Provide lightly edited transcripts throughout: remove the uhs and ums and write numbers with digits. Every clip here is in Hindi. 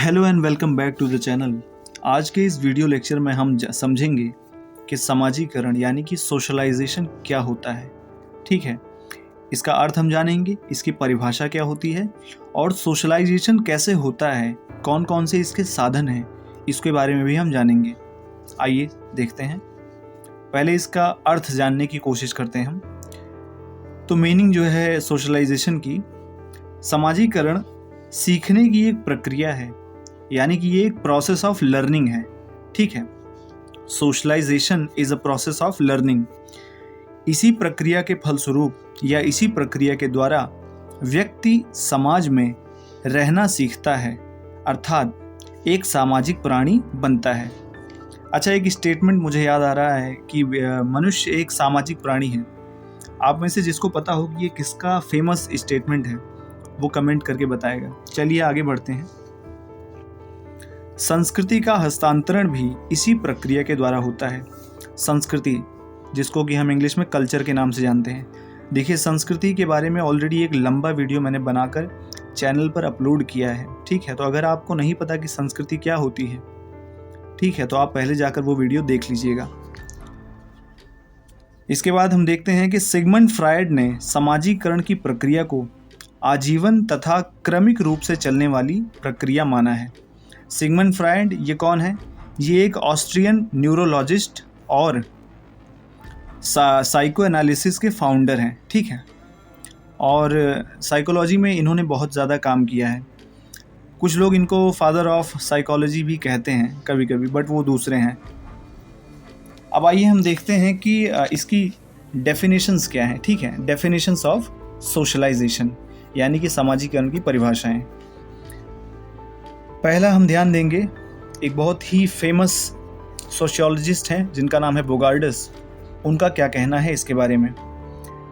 Hello and welcome back to the channel. आज के इस वीडियो लेक्चर में हम समझेंगे कि समाजीकरण यानी कि सोशलाइजेशन क्या होता है। ठीक है, इसका अर्थ हम जानेंगे, इसकी परिभाषा क्या होती है और सोशलाइजेशन कैसे होता है, कौन कौन से इसके साधन हैं, इसके बारे में भी हम जानेंगे। आइए देखते हैं। पहले इसका अर्थ जानने की कोशिश करते हैं हम। तो मीनिंग जो है सोशलाइजेशन की, समाजीकरण सीखने की एक प्रक्रिया है, यानी कि ये एक प्रोसेस ऑफ लर्निंग है। ठीक है, socialization is a process of learning. इसी प्रक्रिया के फलस्वरूप या इसी प्रक्रिया के द्वारा व्यक्ति समाज में रहना सीखता है, अर्थात एक सामाजिक प्राणी बनता है। अच्छा, एक स्टेटमेंट मुझे याद आ रहा है कि मनुष्य एक सामाजिक प्राणी है। आप में से जिसको पता हो कि ये किसका फेमस स्टेटमेंट है वो कमेंट करके बताएगा। चलिए आगे बढ़ते हैं। संस्कृति का हस्तांतरण भी इसी प्रक्रिया के द्वारा होता है। संस्कृति, जिसको कि हम इंग्लिश में कल्चर के नाम से जानते हैं। देखिए, संस्कृति के बारे में ऑलरेडी एक लंबा वीडियो मैंने बनाकर चैनल पर अपलोड किया है। ठीक है, तो अगर आपको नहीं पता कि संस्कृति क्या होती है, ठीक है, तो आप पहले जाकर वो वीडियो देख लीजिएगा। इसके बाद हम देखते हैं कि सिगमंड फ्रायड ने समाजीकरण की प्रक्रिया को आजीवन तथा क्रमिक रूप से चलने वाली प्रक्रिया माना है। सिगमंड फ्रायड ये कौन है? ये एक ऑस्ट्रियन न्यूरोलॉजिस्ट और साइको एनालिसिस के फाउंडर हैं। ठीक है, और साइकोलॉजी में इन्होंने बहुत ज़्यादा काम किया है। कुछ लोग इनको फादर ऑफ साइकोलॉजी भी कहते हैं कभी कभी, बट वो दूसरे हैं। अब आइए हम देखते हैं कि इसकी डेफिनेशंस क्या हैं। ठीक है, डेफिनेशंस ऑफ सोशलाइजेशन यानी कि समाजीकरण की परिभाषाएं। पहला हम ध्यान देंगे, एक बहुत ही फेमस सोशियोलॉजिस्ट हैं जिनका नाम है बोगार्डस। उनका क्या कहना है इसके बारे में।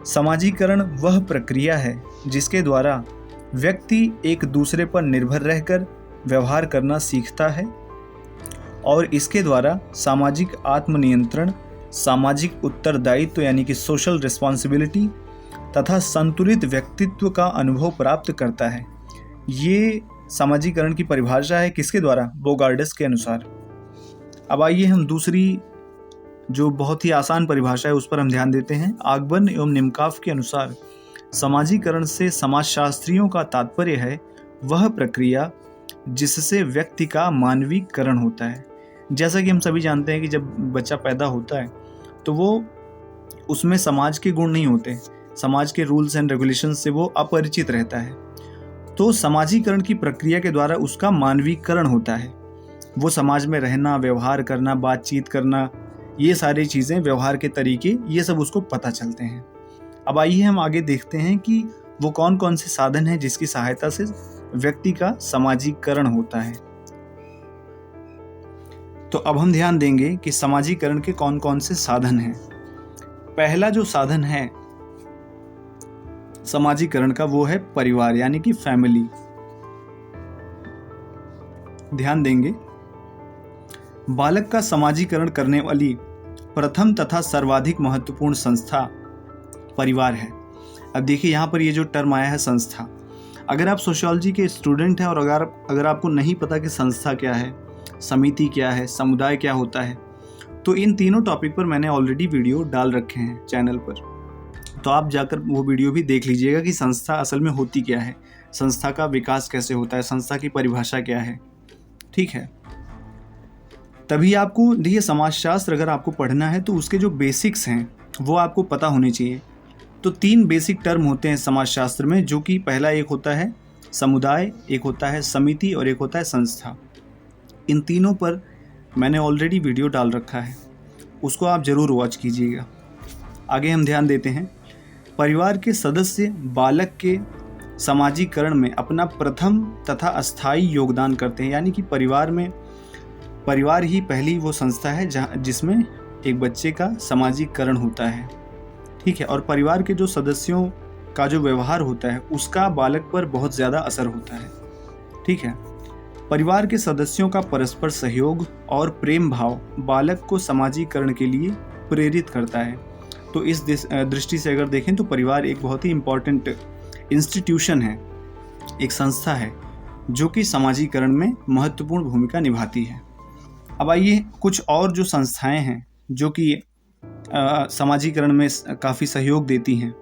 समाजीकरण वह प्रक्रिया है जिसके द्वारा व्यक्ति एक दूसरे पर निर्भर रहकर व्यवहार करना सीखता है और इसके द्वारा सामाजिक आत्मनियंत्रण, सामाजिक उत्तरदायित्व यानी कि सोशल रिस्पॉन्सिबिलिटी तथा संतुलित व्यक्तित्व का अनुभव प्राप्त करता है। ये समाजीकरण की परिभाषा है किसके द्वारा? बोगार्डस के अनुसार। अब आइए हम दूसरी जो बहुत ही आसान परिभाषा है उस पर हम ध्यान देते हैं। आगबन एवं निमकाफ के अनुसार समाजीकरण से समाजशास्त्रियों का तात्पर्य है वह प्रक्रिया जिससे व्यक्ति का मानवीकरण होता है। जैसा कि हम सभी जानते हैं कि जब बच्चा पैदा होता है तो वो उसमें समाज के गुण नहीं होते, समाज के रूल्स एंड रेगुलेशंस से वो अपरिचित रहता है। तो समाजीकरण की प्रक्रिया के द्वारा उसका मानवीकरण होता है। वो समाज में रहना, व्यवहार करना, बातचीत करना, ये सारी चीज़ें, व्यवहार के तरीके, ये सब उसको पता चलते हैं। अब आइए हम आगे देखते हैं कि वो कौन कौन से साधन हैं जिसकी सहायता से व्यक्ति का समाजीकरण होता है। तो अब हम ध्यान देंगे कि समाजीकरण के कौन कौन से साधन हैं। पहला जो साधन है समाजीकरण का वो है परिवार यानी कि फैमिली। ध्यान देंगे, बालक का समाजीकरण करने वाली प्रथम तथा सर्वाधिक महत्वपूर्ण संस्था परिवार है। अब देखिए, यहाँ पर ये जो टर्म आया है संस्था, अगर आप सोशियोलॉजी के स्टूडेंट हैं और अगर आपको नहीं पता कि संस्था क्या है, समिति क्या है, समुदाय क्या होता है, तो इन तीनों टॉपिक पर मैंने ऑलरेडी वीडियो डाल रखे हैं चैनल पर, तो आप जाकर वो वीडियो भी देख लीजिएगा कि संस्था असल में होती क्या है, संस्था का विकास कैसे होता है, संस्था की परिभाषा क्या है। ठीक है, तभी आपको देखिए, समाजशास्त्र अगर आपको पढ़ना है तो उसके जो बेसिक्स हैं वो आपको पता होने चाहिए। तो 3 बेसिक टर्म होते हैं समाजशास्त्र में, जो कि पहला एक होता है समुदाय, एक होता है समिति और एक होता है संस्था। इन तीनों पर मैंने ऑलरेडी वीडियो डाल रखा है, उसको आप ज़रूर वॉच कीजिएगा। आगे हम ध्यान देते हैं, परिवार के सदस्य बालक के समाजीकरण में अपना प्रथम तथा अस्थायी योगदान करते हैं। यानी कि परिवार ही पहली वो संस्था है जिसमें एक बच्चे का समाजीकरण होता है। ठीक है, और परिवार के जो सदस्यों का जो व्यवहार होता है उसका बालक पर बहुत ज़्यादा असर होता है। ठीक है, परिवार के सदस्यों का परस्पर सहयोग और प्रेम भाव बालक को समाजीकरण के लिए प्रेरित करता है। तो इस दृष्टि से अगर देखें तो परिवार एक बहुत ही इम्पॉर्टेंट इंस्टीट्यूशन है, एक संस्था है जो कि समाजीकरण में महत्वपूर्ण भूमिका निभाती है। अब आइए कुछ और जो संस्थाएं हैं जो कि समाजीकरण में काफ़ी सहयोग देती हैं,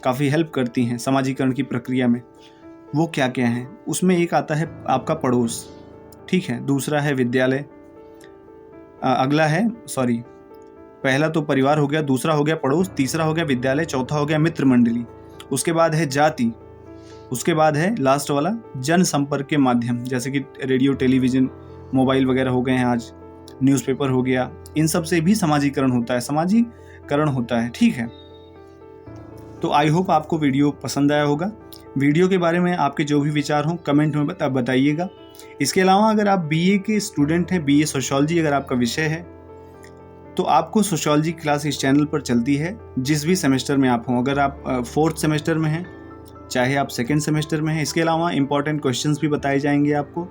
काफ़ी हेल्प करती हैं समाजीकरण की प्रक्रिया में, वो क्या क्या हैं। उसमें एक आता है आपका पड़ोस, ठीक है, दूसरा है विद्यालय, अगला है पहला तो परिवार हो गया, दूसरा हो गया पड़ोस, तीसरा हो गया विद्यालय, चौथा हो गया मित्र मंडली, उसके बाद है जाति, उसके बाद है लास्ट वाला जनसंपर्क के माध्यम, जैसे कि रेडियो, टेलीविज़न, मोबाइल वगैरह हो गए हैं आज, न्यूज़पेपर हो गया, इन सब से भी समाजीकरण होता है, ठीक है। तो आई होप आपको वीडियो पसंद आया होगा। वीडियो के बारे में आपके जो भी विचार हों कमेंट में बताइएगा। इसके अलावा अगर आप बीए के स्टूडेंट हैं, बीए सोशियोलॉजी अगर आपका विषय है, तो आपको सोशियोलॉजी क्लास इस चैनल पर चलती है जिस भी सेमेस्टर में आप हों। अगर आप 4th सेमेस्टर में हैं, चाहे आप 2nd सेमेस्टर में हैं, इसके अलावा इंपॉर्टेंट क्वेश्चंस भी बताए जाएंगे आपको,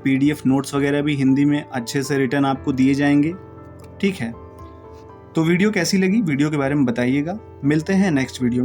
PDF नोट्स वगैरह भी हिंदी में अच्छे से रिटर्न आपको दिए जाएंगे, ठीक है। तो वीडियो कैसी लगी, वीडियो के बारे में बताइएगा। मिलते हैं नेक्स्ट वीडियो में।